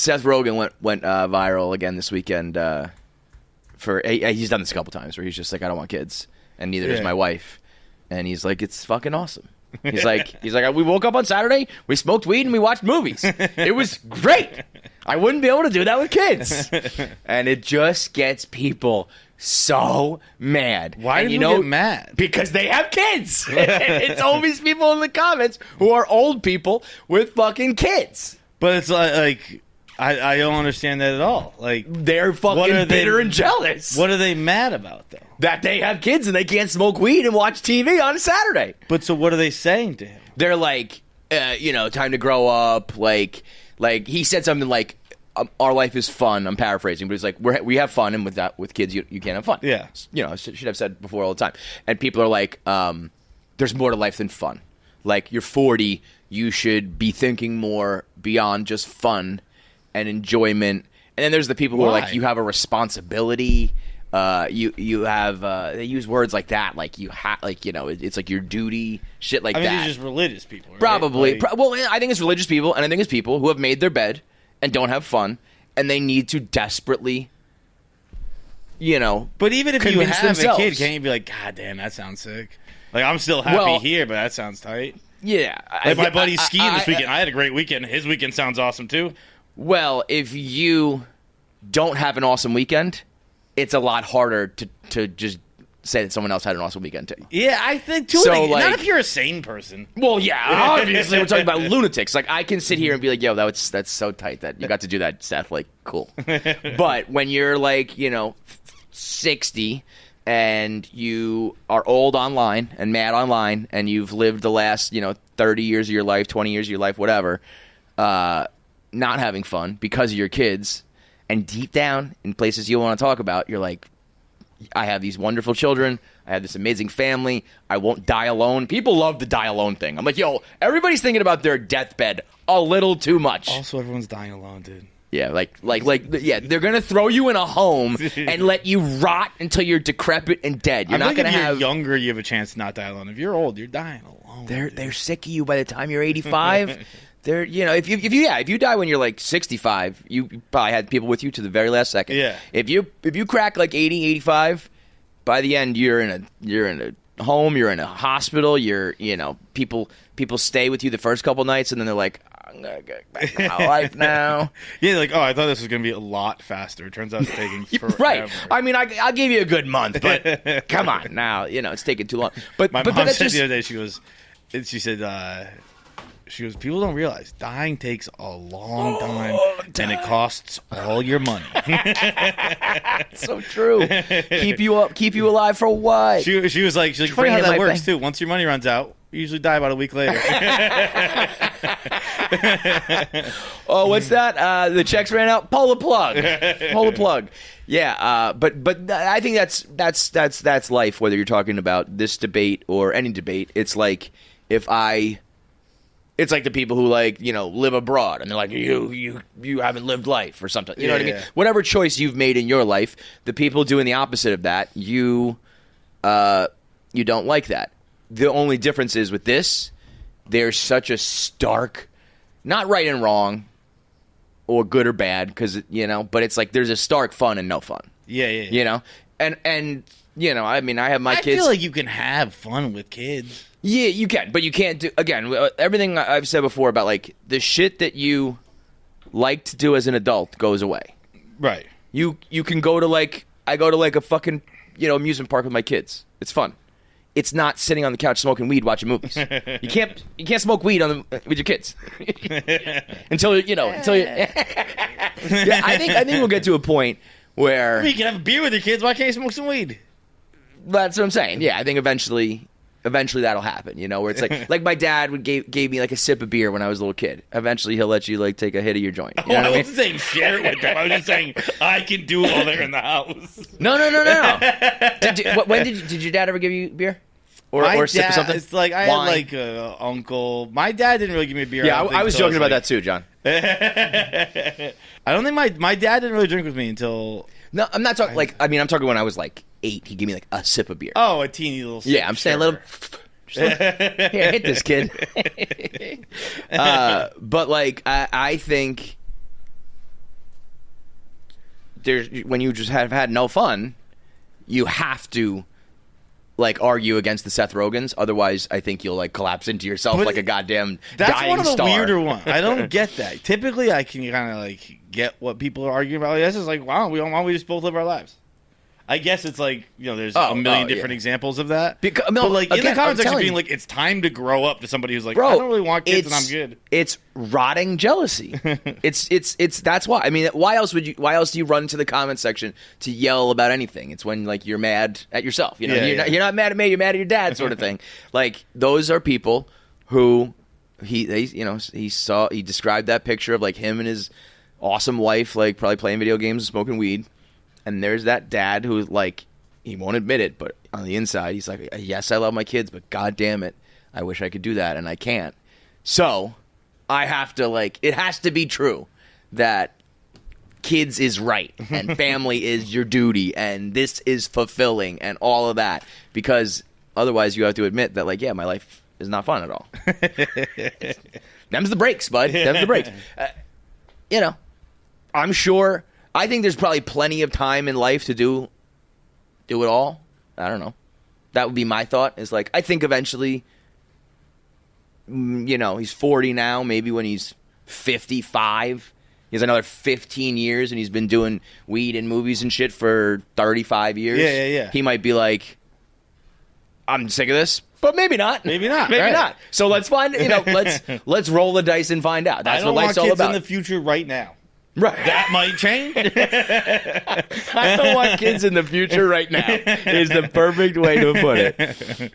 Seth Rogen went viral again this weekend. He's done this a couple times where he's just like, I don't want kids, and neither does my wife, and he's like, it's fucking awesome. He's like, we woke up on Saturday, we smoked weed, and we watched movies. It was great. I wouldn't be able to do that with kids, and it just gets people so mad. Why do you get mad? Because they have kids. It's always people in the comments who are old people with fucking kids. But it's like I don't understand that at all. Like, they're fucking bitter and jealous. What are they mad about, though? That they have kids and they can't smoke weed and watch TV on a Saturday. But so what are they saying to him? They're like, time to grow up. Like he said something like, our life is fun. I'm paraphrasing, but he's like, we have fun, and with kids, you can't have fun. Yeah. Should have said before all the time. And people are like, there's more to life than fun. Like, you're 40, you should be thinking more beyond just fun and enjoyment. And then there's the people who are like, you have a responsibility. You have they use words like that, like it's like your duty, shit like that. I mean, they're just religious people, right? Probably. Well, I think it's religious people, and I think it's people who have made their bed and don't have fun, and they need to desperately, But even if you have themselves. a kid, can't you be like, God damn, that sounds sick? Like, I'm still happy here, but that sounds tight. Yeah. Like, my buddy's skiing this weekend. I had a great weekend. His weekend sounds awesome, too. Well, if you don't have an awesome weekend, it's a lot harder to just say that someone else had an awesome weekend, too. Yeah, I think, too. So, not if you're a sane person. Well, yeah, obviously we're talking about lunatics. Like, I can sit here and be like, yo, that's so tight that you got to do that, Seth. Like, cool. But when you're, like, 60 and you are old online and mad online and you've lived the last, 30 years of your life, 20 years of your life, whatever, not having fun because of your kids, and deep down in places you want to talk about, you're like, I have these wonderful children. I have this amazing family. I won't die alone. People love the die alone thing. I'm like, yo, everybody's thinking about their deathbed a little too much. Also, everyone's dying alone, dude. Yeah, they're gonna throw you in a home and let you rot until you're decrepit and dead. You're not gonna if have. You're younger, you have a chance to not die alone. If you're old, you're dying alone. They're sick of you by the time you're 85. They're if you die when you're like 65, you probably had people with you to the very last second. Yeah. If you crack like 80, 85, by the end you're in a home, you're in a hospital. People stay with you the first couple nights, and then they're like, I'm gonna get back to my life now. Yeah, like, I thought this was gonna be a lot faster. It turns out it's taking forever. Right. I mean, I'll give you a good month, but come on now, it's taking too long. But my but mom that's said just, the other day, she goes, people don't realize dying takes a long time, and it costs all your money. So true. Keep you alive for what? She was like, funny how that works too. Once your money runs out, you usually die about a week later. Oh, what's that? The checks ran out. Pull the plug. Yeah, but I think that's life. Whether you're talking about this debate or any debate, it's like it's like the people who live abroad and they're like, you haven't lived life or something. You know what I mean? Whatever choice you've made in your life, the people doing the opposite of that, you don't like that. The only difference is with this, there's such a stark, not right and wrong or good or bad, because but it's like there's a stark fun and no fun. Yeah. And I mean, I have my kids. I feel like you can have fun with kids. Yeah, you can, but you can't do, again, everything I've said before about, like, the shit that you like to do as an adult goes away. Right. You can go to, I go to, a fucking, amusement park with my kids. It's fun. It's not sitting on the couch smoking weed watching movies. You can't smoke weed with your kids. until you yeah, I think we'll get to a point where you can have a beer with your kids. Why can't you smoke some weed? That's what I'm saying. Yeah, I think eventually that'll happen, where it's like my dad gave me a sip of beer when I was a little kid. Eventually he'll let you take a hit of your joint. You know I wasn't saying share it with them. I was just saying I can do it while they're in the house. No. Did your dad ever give you beer? Or sip of something? It's like I had an uncle. My dad didn't really give me a beer. Yeah, I was joking about that too, John. I don't think my dad didn't really drink with me until... No, I'm not talking I'm talking when I was 8. He gave me a sip of beer. Oh, a teeny little sip. Yeah, I'm saying let him. Here, hit this kid. But I think when you just have had no fun, you have to like argue against the Seth Rogens. Otherwise, I think you'll like collapse into yourself like a goddamn that's dying one of the star. weirder ones. I don't get that. Typically, I can kind of like get what people are arguing about. Like, this is like, why don't we just both live our lives? I guess it's like, there's a million different examples of that. But like in the comment section being like, it's time to grow up to somebody who's like, I don't really want kids and I'm good. It's rotting jealousy. it's that's why. I mean, why else do you run to the comment section to yell about anything? It's when like you're mad at yourself. You're not mad at me, you're mad at your dad, sort of thing. Like those are people who he described that picture of like him and his awesome wife, like probably playing video games and smoking weed. And there's that dad who's like, he won't admit it, but on the inside, he's like, yes, I love my kids, but God damn it, I wish I could do that, and I can't. So I have to, like, it has to be true that kids is right, and family is your duty, and this is fulfilling, and all of that. Because otherwise, you have to admit that, like, yeah, my life is not fun at all. Them's the breaks, bud. Them's the breaks. I'm sure... I think there's probably plenty of time in life to do it all. I don't know. That would be my thought. Is like, I think eventually, he's 40 now. Maybe when he's 55, he has another 15 years, and he's been doing weed and movies and shit for 35 years. Yeah. He might be like, I'm sick of this, but maybe not. Maybe not. Maybe right. not. So let's find. Let's roll the dice and find out. That's what life's all about. I don't want kids in the future right now. Right. That might change. I don't want kids in the future right now is the perfect way to put it.